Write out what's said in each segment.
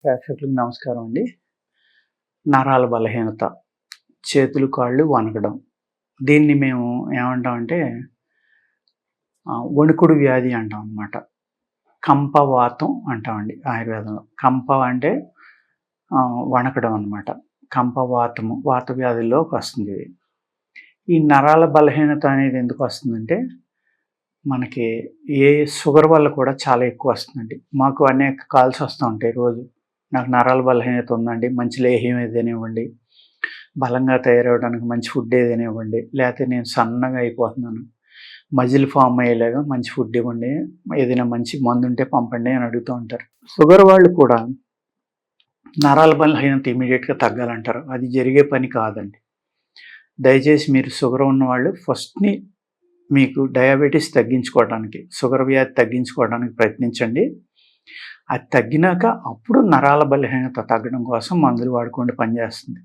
ప్రేక్షకులకు నమస్కారం అండి. నరాల బలహీనత, చేతులు, కాళ్ళు వణకడం. దీన్ని మేము ఏమంటామంటే వణుకుడు వ్యాధి అంటాం అనమాట. కంపవాతం అంటామండి ఆయుర్వేదంలో. కంప అంటే వణకడం అనమాట. కంపవాతము, వాత వ్యాధుల్లోకి వస్తుంది ఇది. ఈ నరాల బలహీనత అనేది ఎందుకు వస్తుందంటే, మనకి షుగర్ వల్ల కూడా చాలా ఎక్కువ వస్తుందండి. మాకు అనేక కాల్స్ వస్తూ ఉంటాయి రోజు. నాకు నరాల బలహీనత ఉందండి, మంచి లేహ్యం ఏదైనా ఇవ్వండి, బలంగా తయారవ్వడానికి మంచి ఫుడ్ ఏదైనా ఇవ్వండి, లేకపోతే నేను సన్నగా అయిపోతున్నాను, మజిల్ ఫామ్ అయ్యేలాగా మంచి ఫుడ్ ఇవ్వండి, ఏదైనా మంచి మందు ఉంటే పంపండి అని అడుగుతూ ఉంటారు. షుగర్ వాళ్ళు కూడా నరాల బలహీనత ఇమీడియట్గా తగ్గాలంటారు. అది జరిగే పని కాదండి. దయచేసి మీరు షుగర్ ఉన్నవాళ్ళు ఫస్ట్ని మీకు డయాబెటీస్ తగ్గించుకోవడానికి, షుగర్ వ్యాధి తగ్గించుకోవడానికి ప్రయత్నించండి. అది తగ్గినాక అప్పుడు నరాల బలహీనత తగ్గడం కోసం మందులు వాడుకోండి, పనిచేస్తుంది.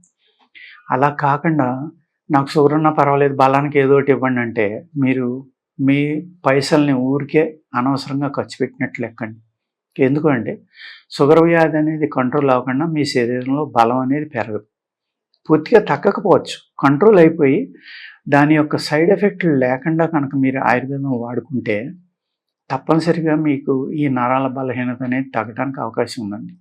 అలా కాకుండా నాకు షుగర్ ఉన్నా పర్వాలేదు, బలానికి ఏదో ఒకటి ఇవ్వండి అంటే మీరు మీ పైసల్ని ఊరికే అనవసరంగా ఖర్చు పెట్టినట్లు లెక్కండి. ఎందుకంటే షుగర్ వ్యాధి అనేది కంట్రోల్ అవ్వకుండా మీ శరీరంలో బలం అనేది పెరగదు. పూర్తిగా తగ్గకపోవచ్చు, కంట్రోల్ అయిపోయి దాని యొక్క సైడ్ ఎఫెక్ట్లు లేకుండా కనుక మీరు ఆయుర్వేదం వాడుకుంటే తప్పనిసరిగా మీకు ఈ నరాల బలహీనత అనేది తగ్గడానికి అవకాశం ఉందండి.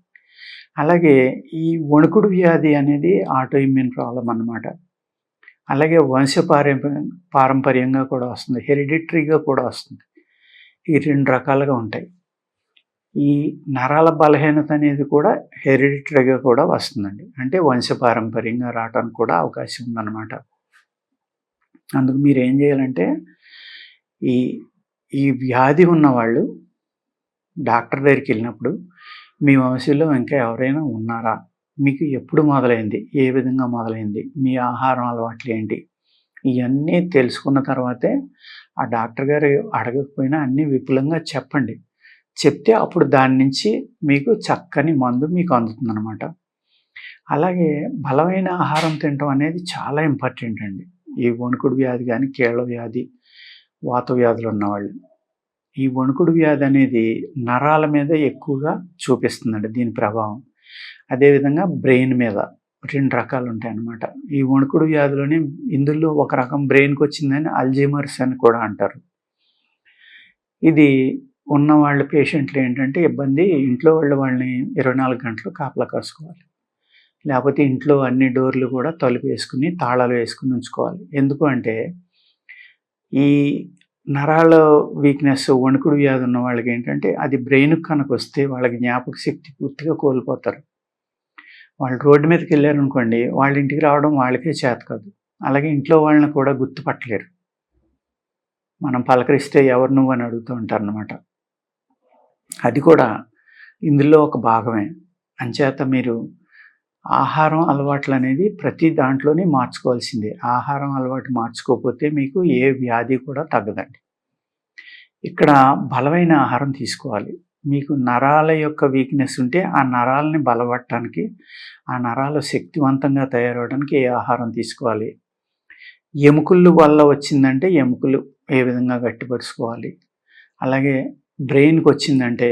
అలాగే ఈ వణుకుడు వ్యాధి అనేది ఆటో ఇమ్యూన్ ప్రాబ్లం అన్నమాట. అలాగే పారంపర్యంగా కూడా వస్తుంది, హెరిడిటరీగా కూడా వస్తుంది. ఈ 2 రకాలుగా ఉంటాయి. ఈ నరాల బలహీనత అనేది కూడా హెరిడిటరీగా కూడా వస్తుందండి. అంటే వంశపారంపర్యంగా రావడానికి కూడా అవకాశం ఉందన్నమాట. అందుకు మీరు ఏం చేయాలంటే, ఈ ఈ వ్యాధి ఉన్నవాళ్ళు డాక్టర్ దగ్గరికి వెళ్ళినప్పుడు మీ వంశంలో ఇంకా ఎవరైనా ఉన్నారా, మీకు ఎప్పుడు మొదలైంది, ఏ విధంగా మొదలైంది, మీ ఆహారం అలవాట్లు ఏంటి, ఇవన్నీ తెలుసుకున్న తర్వాతే ఆ డాక్టర్ గారు అడగకపోయినా అన్నీ విపులంగా చెప్పండి. చెప్తే అప్పుడు దాని నుంచి మీకు చక్కని మందు మీకు అందుతుందన్నమాట. అలాగే బలమైన ఆహారం తినటం అనేది చాలా ఇంపార్టెంట్ అండి. ఈ వణుకుడు వ్యాధి కానీ, కీళ్ళ వ్యాధి, వాత వ్యాధులు ఉన్నవాళ్ళు. ఈ వణుకుడు వ్యాధి అనేది నరాల మీద ఎక్కువగా చూపిస్తుందండి దీని ప్రభావం. అదేవిధంగా బ్రెయిన్ మీద 2 రకాలు ఉంటాయన్నమాట. ఈ వణుకుడు వ్యాధిలోనే ఇందులో ఒక రకం బ్రెయిన్కి వచ్చిందని అల్జీమర్స్ అని కూడా అంటారు. ఇది ఉన్నవాళ్ళ పేషెంట్లు ఏంటంటే ఇబ్బంది, ఇంట్లో వాళ్ళని 24 గంటలు కాపలా కాసుకోవాలి. లేకపోతే ఇంట్లో అన్ని డోర్లు కూడా తలుపు వేసుకుని తాళాలు వేసుకుని ఉంచుకోవాలి. ఎందుకు అంటే ఈ నరాల వీక్నెస్, వణుకుడు వ్యాధి ఉన్న వాళ్ళకి ఏంటంటే అది బ్రెయిన్కి కనుక వస్తే వాళ్ళకి జ్ఞాపక శక్తి పూర్తిగా కోల్పోతారు. వాళ్ళు రోడ్డు మీదకి వెళ్ళారనుకోండి, వాళ్ళ ఇంటికి రావడం వాళ్ళకే చేత కాదు. అలాగే ఇంట్లో వాళ్ళని కూడా గుర్తుపట్టలేరు. మనం పలకరిస్తే ఎవరు నువ్వు అని అడుగుతూ ఉంటారన్నమాట. అది కూడా ఇందులో ఒక భాగమే. అంచేత మీరు ఆహారం అలవాట్లు అనేది ప్రతి దాంట్లోనే మార్చుకోవాల్సిందే. ఆహారం అలవాటు మార్చుకోకపోతే మీకు ఏ వ్యాధి కూడా తగ్గదండి. ఇక్కడ బలమైన ఆహారం తీసుకోవాలి. మీకు నరాల యొక్క వీక్నెస్ ఉంటే ఆ నరాలని బలపడటానికి, ఆ నరాలు శక్తివంతంగా తయారవడానికి ఏ ఆహారం తీసుకోవాలి, ఎముకల వల్ల వచ్చిందంటే ఎముకలు ఏ విధంగా గట్టిపరుచుకోవాలి, అలాగే బ్రెయిన్కి వచ్చిందంటే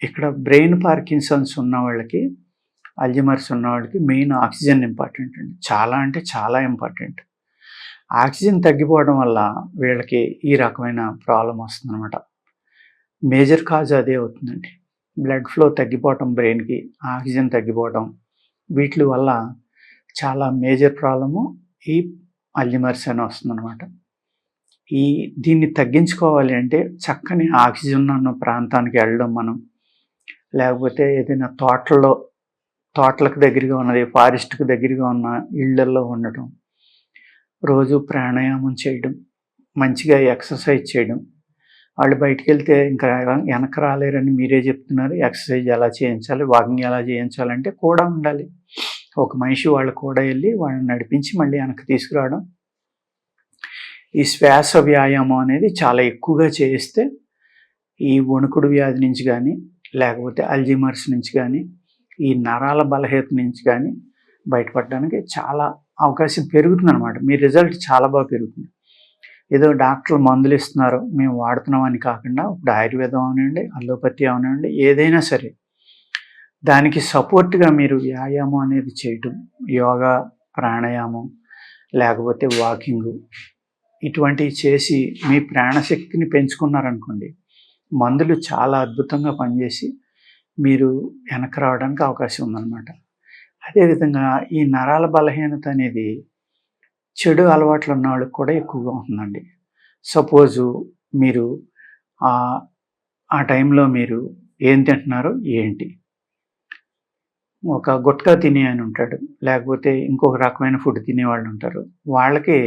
ఇక్కడ బ్రెయిన్ పార్కిన్సన్స్ ఉన్న వాళ్ళకి, అల్జీమర్స్ ఉన్న వాళ్ళకి మెయిన్ ఆక్సిజన్ ఇంపార్టెంట్ అండి. చాలా అంటే చాలా ఇంపార్టెంట్. ఆక్సిజన్ తగ్గిపోవడం వల్ల వీళ్ళకి ఈ రకమైన ప్రాబ్లం వస్తుందన్నమాట. మేజర్ కాజ్ అదే అవుతుందండి. బ్లడ్ ఫ్లో తగ్గిపోవటం, బ్రెయిన్కి ఆక్సిజన్ తగ్గిపోవడం, వీటి వల్ల చాలా మేజర్ ప్రాబ్లము ఈ అల్జీమర్స్ అని వస్తుందన్నమాట. దీన్ని తగ్గించుకోవాలి అంటే చక్కని ఆక్సిజన్ ఉన్న ప్రాంతానికి వెళ్ళడం మనం, లేకపోతే ఏదైనా తోటలకు దగ్గరగా ఉన్నది, ఫారెస్ట్కి దగ్గరగా ఉన్న ఇళ్లల్లో ఉండటం, రోజు ప్రాణాయామం చేయడం, మంచిగా ఎక్సర్సైజ్ చేయడం. వాళ్ళు బయటికి వెళ్తే ఇంకా వెనక రాలేరని మీరే చెప్తున్నారు. ఎక్సర్సైజ్ ఎలా చేయించాలి, వాకింగ్ ఎలా చేయించాలంటే కూడా ఉండాలి. ఒక మనిషి వాళ్ళు కూడా వెళ్ళి వాళ్ళని నడిపించి మళ్ళీ వెనక్కి తీసుకురావడం. ఈ శ్వాస వ్యాయామం అనేది చాలా ఎక్కువగా చేయిస్తే ఈ వణుకుడు వ్యాధి నుంచి కానీ, లేకపోతే అల్జీమర్స్ నుంచి కానీ, ఈ నరాల బలహీనత నుంచి కానీ బయటపడడానికి చాలా అవకాశం పెరుగుతుందన్నమాట. మీ రిజల్ట్ చాలా బాగా పెరుగుతుంది. ఏదో డాక్టర్లు మందులు ఇస్తున్నారు మేము వాడుతున్నామని కాకుండా, ఇప్పుడు ఆయుర్వేదం అవనండి, అలోపతి అవనండి, ఏదైనా సరే దానికి సపోర్ట్‌గా మీరు వ్యాయామం అనేది చేయటం, యోగా, ప్రాణాయామం లేకపోతే వాకింగు ఇటువంటివి చేసి మీ ప్రాణశక్తిని పెంచుకున్నారనుకోండి, మందులు చాలా అద్భుతంగా పనిచేసి మీరు వెనక్కి రావడానికి అవకాశం ఉందన్నమాట. అదేవిధంగా ఈ నరాల బలహీనత అనేది చెడు అలవాట్లు ఉన్న వాళ్ళకి కూడా ఎక్కువగా ఉంటుందండి. సపోజు మీరు ఆ టైంలో మీరు ఏం తింటున్నారు? ఏంటి? ఒక గుట్కా తినే ఆయన ఉంటాడు. లేకపోతే ఇంకొక రకమైన ఫుడ్ తినేవాళ్ళు ఉంటారు. వాళ్ళకి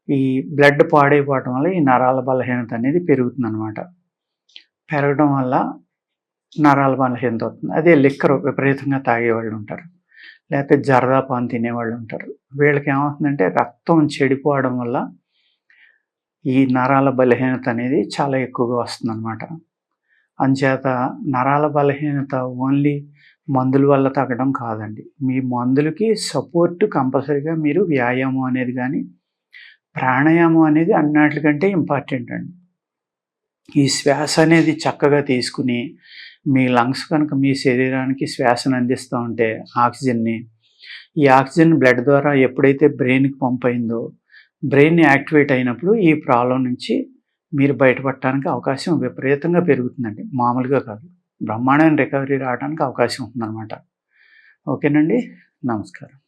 ఈ బ్లడ్ పాడైపోవటం వల్ల ఈ నరాల బలహీనత అనేది పెరుగుతుందనమాట. పెరగడం వల్ల నరాల బలహీనత అవుతుంది. అదే లిక్కర్ విపరీతంగా తాగేవాళ్ళు ఉంటారు. లేకపోతే జరదా పాన్ తినేవాళ్ళు ఉంటారు. వీళ్ళకి ఏమవుతుందంటే రక్తం చెడిపోవడం వల్ల ఈ నరాల బలహీనత అనేది చాలా ఎక్కువగా వస్తుందనమాట. అంచేత నరాల బలహీనత ఓన్లీ మందుల వల్ల తగ్గడం కాదండి. మీ మందులకి సపోర్ట్ కంపల్సరీగా మీరు వ్యాయామం అనేది గానీ, ప్రాణాయామం అనేది అన్నిటికంటే ఇంపార్టెంట్ అండి. ఈ శ్వాస అనేది చక్కగా తీసుకుని, మీ లంగ్స్ కనుక మీ శరీరానికి శ్వాసను అందిస్తూ ఉంటే ఆక్సిజన్‌ని, ఈ ఆక్సిజన్ బ్లడ్ ద్వారా ఎప్పుడైతే బ్రెయిన్‌కి పంప్ అయిందో, బ్రెయిన్ యాక్టివేట్ అయినప్పుడు ఈ ప్రాబ్లమ్ నుంచి మీరు బయటపడటానికి అవకాశం విపరీతంగా పెరుగుతుందండి. మామూలుగా కాదు. బ్రహ్మాండమైన రికవరీ రావడానికి అవకాశం ఉంటుందన్నమాట. ఓకేనండి. నమస్కారం.